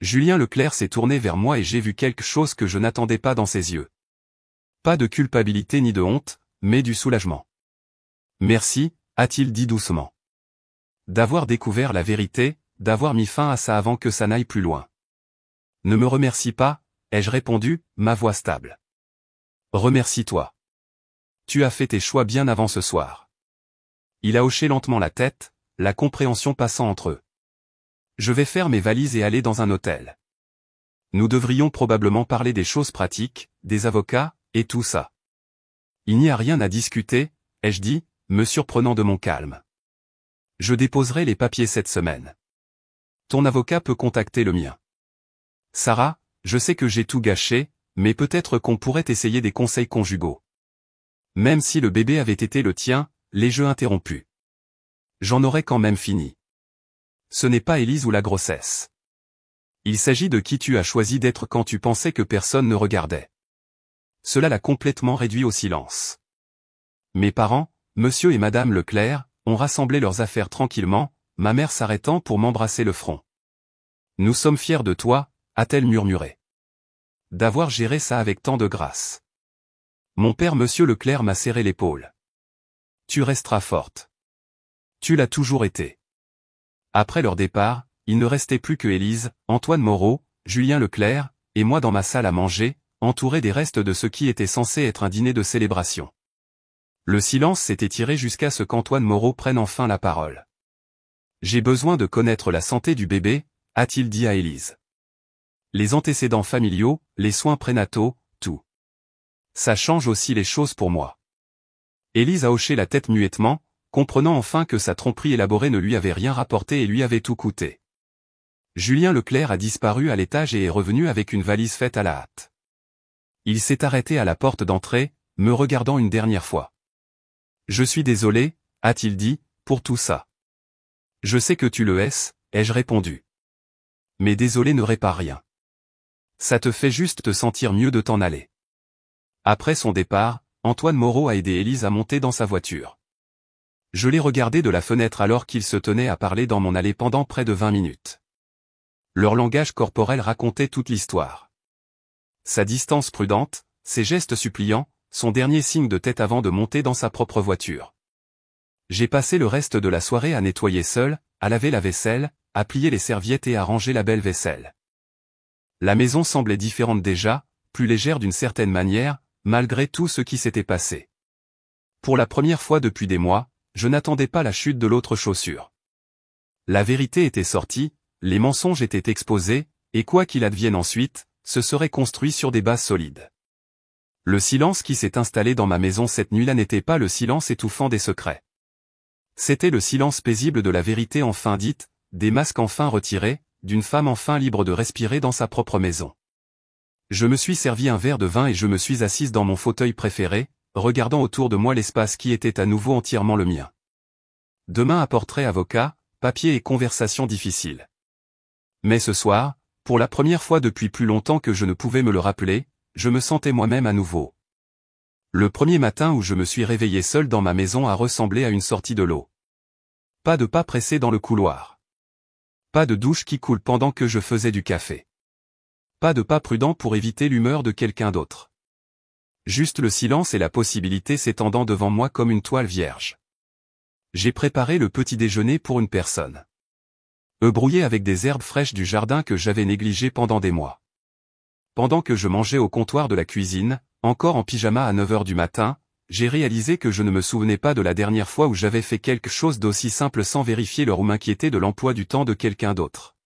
Julien Leclerc s'est tourné vers moi et j'ai vu quelque chose que je n'attendais pas dans ses yeux. Pas de culpabilité ni de honte, mais du soulagement. Merci, a-t-il dit doucement. D'avoir découvert la vérité, d'avoir mis fin à ça avant que ça n'aille plus loin. Ne me remercie pas, ai-je répondu, ma voix stable. Remercie-toi. Tu as fait tes choix bien avant ce soir. Il a hoché lentement la tête, la compréhension passant entre eux. Je vais faire mes valises et aller dans un hôtel. Nous devrions probablement parler des choses pratiques, des avocats, et tout ça. Il n'y a rien à discuter, ai-je dit, me surprenant de mon calme. Je déposerai les papiers cette semaine. Ton avocat peut contacter le mien. Sarah, je sais que j'ai tout gâché, mais peut-être qu'on pourrait essayer des conseils conjugaux. Même si le bébé avait été le tien, les jeux interrompus. J'en aurais quand même fini. Ce n'est pas Élise ou la grossesse. Il s'agit de qui tu as choisi d'être quand tu pensais que personne ne regardait. Cela l'a complètement réduit au silence. Mes parents, Monsieur et Madame Leclerc, ont rassemblé leurs affaires tranquillement, ma mère s'arrêtant pour m'embrasser le front. Nous sommes fiers de toi, a-t-elle murmuré. D'avoir géré ça avec tant de grâce. Mon père Monsieur Leclerc m'a serré l'épaule. Tu resteras forte. Tu l'as toujours été. Après leur départ, il ne restait plus que Élise, Antoine Moreau, Julien Leclerc, et moi dans ma salle à manger, entouré des restes de ce qui était censé être un dîner de célébration. Le silence s'est étiré jusqu'à ce qu'Antoine Moreau prenne enfin la parole. J'ai besoin de connaître la santé du bébé, a-t-il dit à Élise. Les antécédents familiaux, les soins prénataux, tout. Ça change aussi les choses pour moi. Élise a hoché la tête muettement, comprenant enfin que sa tromperie élaborée ne lui avait rien rapporté et lui avait tout coûté. Julien Leclerc a disparu à l'étage et est revenu avec une valise faite à la hâte. Il s'est arrêté à la porte d'entrée, me regardant une dernière fois. Je suis désolé, a-t-il dit, pour tout ça. Je sais que tu le hais, ai-je répondu. Mais désolé ne répare rien. Ça te fait juste te sentir mieux de t'en aller. Après son départ, Antoine Moreau a aidé Élise à monter dans sa voiture. Je l'ai regardé de la fenêtre alors qu'ils se tenaient à parler dans mon allée pendant près de 20 minutes. Leur langage corporel racontait toute l'histoire. Sa distance prudente, ses gestes suppliants, son dernier signe de tête avant de monter dans sa propre voiture. J'ai passé le reste de la soirée à nettoyer seul, à laver la vaisselle, à plier les serviettes et à ranger la belle vaisselle. La maison semblait différente déjà, plus légère d'une certaine manière, malgré tout ce qui s'était passé. Pour la première fois depuis des mois, je n'attendais pas la chute de l'autre chaussure. La vérité était sortie, les mensonges étaient exposés, et quoi qu'il advienne ensuite, ce serait construit sur des bases solides. Le silence qui s'est installé dans ma maison cette nuit-là n'était pas le silence étouffant des secrets. C'était le silence paisible de la vérité enfin dite, des masques enfin retirés, d'une femme enfin libre de respirer dans sa propre maison. Je me suis servi un verre de vin et je me suis assise dans mon fauteuil préféré, regardant autour de moi l'espace qui était à nouveau entièrement le mien. Demain apporterait avocat, papier et conversation difficile. Mais ce soir, Pour la première fois depuis plus longtemps que je ne pouvais me le rappeler, je me sentais moi-même à nouveau. Le premier matin où je me suis réveillé seul dans ma maison a ressemblé à une sortie de l'eau. Pas de pas pressés dans le couloir. Pas de douche qui coule pendant que je faisais du café. Pas de pas prudent pour éviter l'humeur de quelqu'un d'autre. Juste le silence et la possibilité s'étendant devant moi comme une toile vierge. J'ai préparé le petit déjeuner pour une personne. Brouillé avec des herbes fraîches du jardin que j'avais négligées pendant des mois. Pendant que je mangeais au comptoir de la cuisine, encore en pyjama à 9 heures du matin, j'ai réalisé que je ne me souvenais pas de la dernière fois où j'avais fait quelque chose d'aussi simple sans vérifier l'heure ou m'inquiéter de l'emploi du temps de quelqu'un d'autre.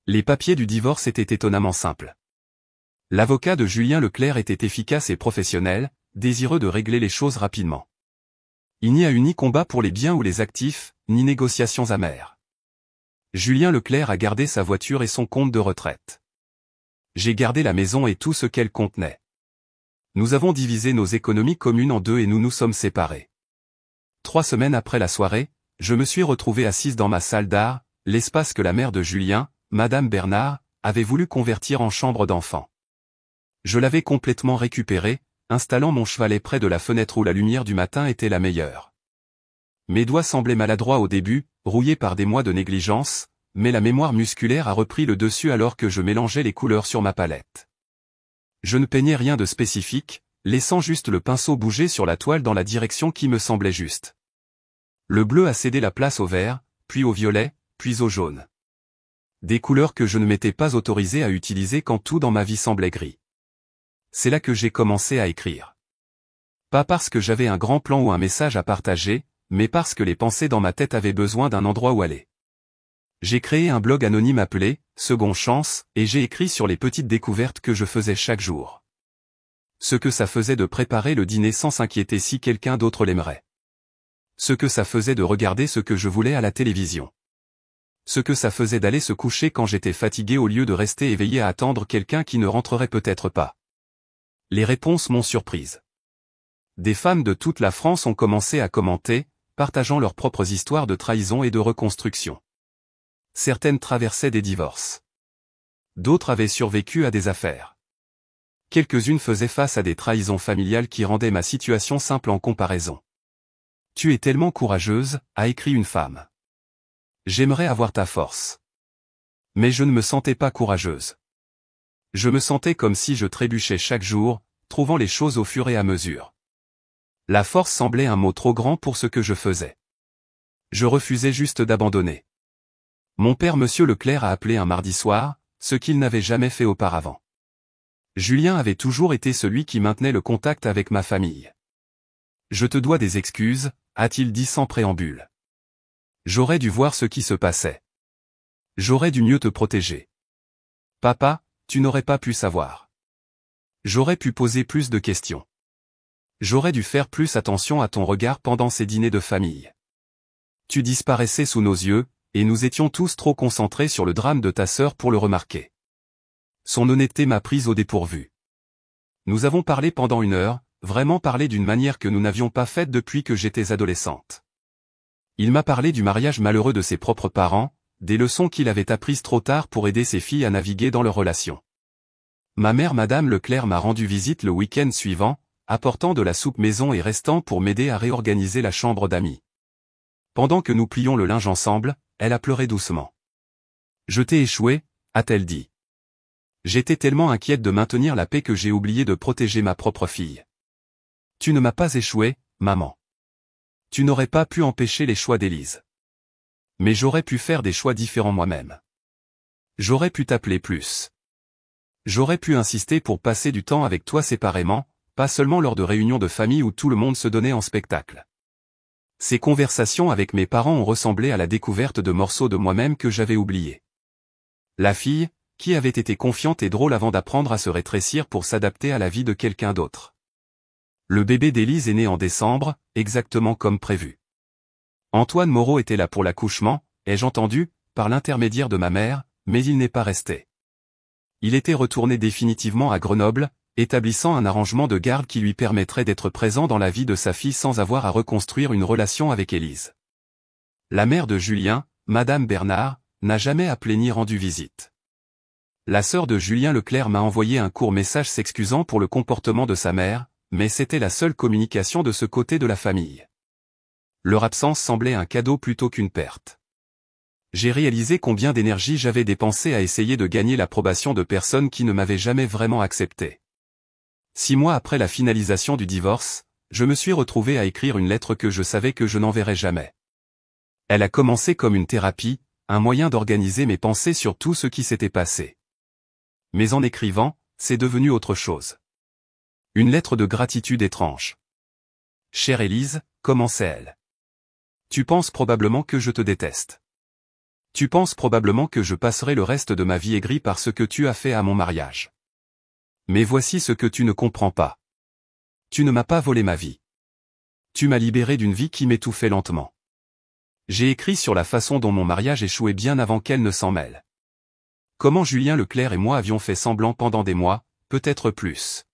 Les papiers du divorce étaient étonnamment simples. L'avocat de Julien Leclerc était efficace et professionnel, désireux de régler les choses rapidement. Il n'y a eu ni combat pour les biens ou les actifs, ni négociations amères. Julien Leclerc a gardé sa voiture et son compte de retraite. J'ai gardé la maison et tout ce qu'elle contenait. Nous avons divisé nos économies communes en deux et nous nous sommes séparés. 3 semaines après la soirée, je me suis retrouvé assise dans ma salle d'art, l'espace que la mère de Julien, Madame Bernard, avait voulu convertir en chambre d'enfant. Je l'avais complètement récupéré, installant mon chevalet près de la fenêtre où la lumière du matin était la meilleure. Mes doigts semblaient maladroits au début, rouillés par des mois de négligence, mais la mémoire musculaire a repris le dessus alors que je mélangeais les couleurs sur ma palette. Je ne peignais rien de spécifique, laissant juste le pinceau bouger sur la toile dans la direction qui me semblait juste. Le bleu a cédé la place au vert, puis au violet, puis au jaune. Des couleurs que je ne m'étais pas autorisé à utiliser quand tout dans ma vie semblait gris. C'est là que j'ai commencé à écrire. Pas parce que j'avais un grand plan ou un message à partager, mais parce que les pensées dans ma tête avaient besoin d'un endroit où aller. J'ai créé un blog anonyme appelé « Second Chance » et j'ai écrit sur les petites découvertes que je faisais chaque jour. Ce que ça faisait de préparer le dîner sans s'inquiéter si quelqu'un d'autre l'aimerait. Ce que ça faisait de regarder ce que je voulais à la télévision. Ce que ça faisait d'aller se coucher quand j'étais fatigué au lieu de rester éveillé à attendre quelqu'un qui ne rentrerait peut-être pas. Les réponses m'ont surprise. Des femmes de toute la France ont commencé à commenter, partageant leurs propres histoires de trahison et de reconstruction. Certaines traversaient des divorces. D'autres avaient survécu à des affaires. Quelques-unes faisaient face à des trahisons familiales qui rendaient ma situation simple en comparaison. « Tu es tellement courageuse », a écrit une femme. « J'aimerais avoir ta force. » Mais je ne me sentais pas courageuse. Je me sentais comme si je trébuchais chaque jour, trouvant les choses au fur et à mesure. La force semblait un mot trop grand pour ce que je faisais. Je refusais juste d'abandonner. Mon père Monsieur Leclerc a appelé un mardi soir, ce qu'il n'avait jamais fait auparavant. Julien avait toujours été celui qui maintenait le contact avec ma famille. « Je te dois des excuses », a-t-il dit sans préambule. J'aurais dû voir ce qui se passait. J'aurais dû mieux te protéger. Papa, tu n'aurais pas pu savoir. J'aurais pu poser plus de questions. J'aurais dû faire plus attention à ton regard pendant ces dîners de famille. Tu disparaissais sous nos yeux, et nous étions tous trop concentrés sur le drame de ta sœur pour le remarquer. Son honnêteté m'a prise au dépourvu. Nous avons parlé pendant 1 heure, vraiment parlé d'une manière que nous n'avions pas faite depuis que j'étais adolescente. Il m'a parlé du mariage malheureux de ses propres parents, des leçons qu'il avait apprises trop tard pour aider ses filles à naviguer dans leur relation. Ma mère Madame Leclerc m'a rendu visite le week-end suivant, apportant de la soupe maison et restant pour m'aider à réorganiser la chambre d'amis. Pendant que nous plions le linge ensemble, elle a pleuré doucement. « Je t'ai échoué », a-t-elle dit. J'étais tellement inquiète de maintenir la paix que j'ai oublié de protéger ma propre fille. Tu ne m'as pas échoué, maman. Tu n'aurais pas pu empêcher les choix d'Élise. Mais j'aurais pu faire des choix différents moi-même. J'aurais pu t'appeler plus. J'aurais pu insister pour passer du temps avec toi séparément, pas seulement lors de réunions de famille où tout le monde se donnait en spectacle. Ces conversations avec mes parents ont ressemblé à la découverte de morceaux de moi-même que j'avais oubliés. La fille, qui avait été confiante et drôle avant d'apprendre à se rétrécir pour s'adapter à la vie de quelqu'un d'autre. Le bébé d'Élise est né en décembre, exactement comme prévu. Antoine Moreau était là pour l'accouchement, ai-je entendu, par l'intermédiaire de ma mère, mais il n'est pas resté. Il était retourné définitivement à Grenoble, établissant un arrangement de garde qui lui permettrait d'être présent dans la vie de sa fille sans avoir à reconstruire une relation avec Élise. La mère de Julien, Madame Bernard, n'a jamais appelé ni rendu visite. La sœur de Julien Leclerc m'a envoyé un court message s'excusant pour le comportement de sa mère, mais c'était la seule communication de ce côté de la famille. Leur absence semblait un cadeau plutôt qu'une perte. J'ai réalisé combien d'énergie j'avais dépensé à essayer de gagner l'approbation de personnes qui ne m'avaient jamais vraiment accepté. 6 mois après la finalisation du divorce, je me suis retrouvé à écrire une lettre que je savais que je n'enverrais jamais. Elle a commencé comme une thérapie, un moyen d'organiser mes pensées sur tout ce qui s'était passé. Mais en écrivant, c'est devenu autre chose. Une lettre de gratitude étrange. Chère Élise, commençait-elle. Tu penses probablement que je te déteste. Tu penses probablement que je passerai le reste de ma vie aigri par ce que tu as fait à mon mariage. Mais voici ce que tu ne comprends pas. Tu ne m'as pas volé ma vie. Tu m'as libéré d'une vie qui m'étouffait lentement. J'ai écrit sur la façon dont mon mariage échouait bien avant qu'elle ne s'en mêle. Comment Julien Leclerc et moi avions fait semblant pendant des mois, peut-être plus.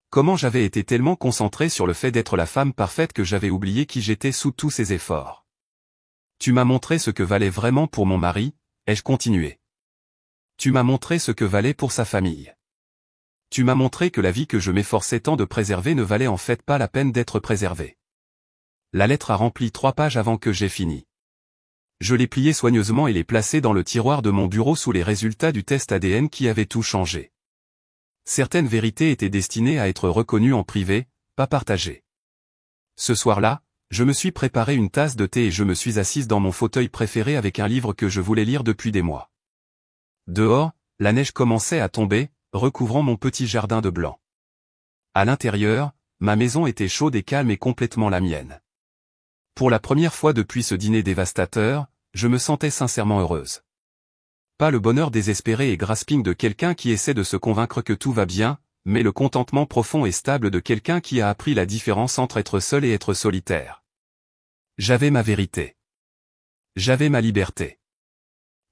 Comment j'avais été tellement concentré sur le fait d'être la femme parfaite que j'avais oublié qui j'étais sous tous ces efforts. Tu m'as montré ce que valait vraiment pour mon mari, ai-je continué. Tu m'as montré ce que valait pour sa famille. Tu m'as montré que la vie que je m'efforçais tant de préserver ne valait en fait pas la peine d'être préservée. La lettre a rempli 3 pages avant que j'aie fini. Je l'ai pliée soigneusement et l'ai placée dans le tiroir de mon bureau sous les résultats du test ADN qui avaient tout changé. Certaines vérités étaient destinées à être reconnues en privé, pas partagées. Ce soir-là, je me suis préparé une tasse de thé et je me suis assise dans mon fauteuil préféré avec un livre que je voulais lire depuis des mois. Dehors, la neige commençait à tomber, recouvrant mon petit jardin de blanc. À l'intérieur, ma maison était chaude et calme et complètement la mienne. Pour la première fois depuis ce dîner dévastateur, je me sentais sincèrement heureuse. Pas le bonheur désespéré et grasping de quelqu'un qui essaie de se convaincre que tout va bien, mais le contentement profond et stable de quelqu'un qui a appris la différence entre être seul et être solitaire. J'avais ma vérité. J'avais ma liberté.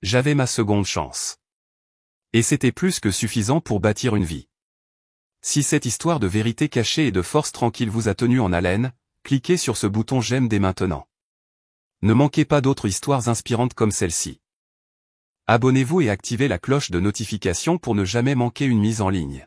J'avais ma seconde chance. Et c'était plus que suffisant pour bâtir une vie. Si cette histoire de vérité cachée et de force tranquille vous a tenu en haleine, cliquez sur ce bouton j'aime dès maintenant. Ne manquez pas d'autres histoires inspirantes comme celle-ci. Abonnez-vous et activez la cloche de notification pour ne jamais manquer une mise en ligne.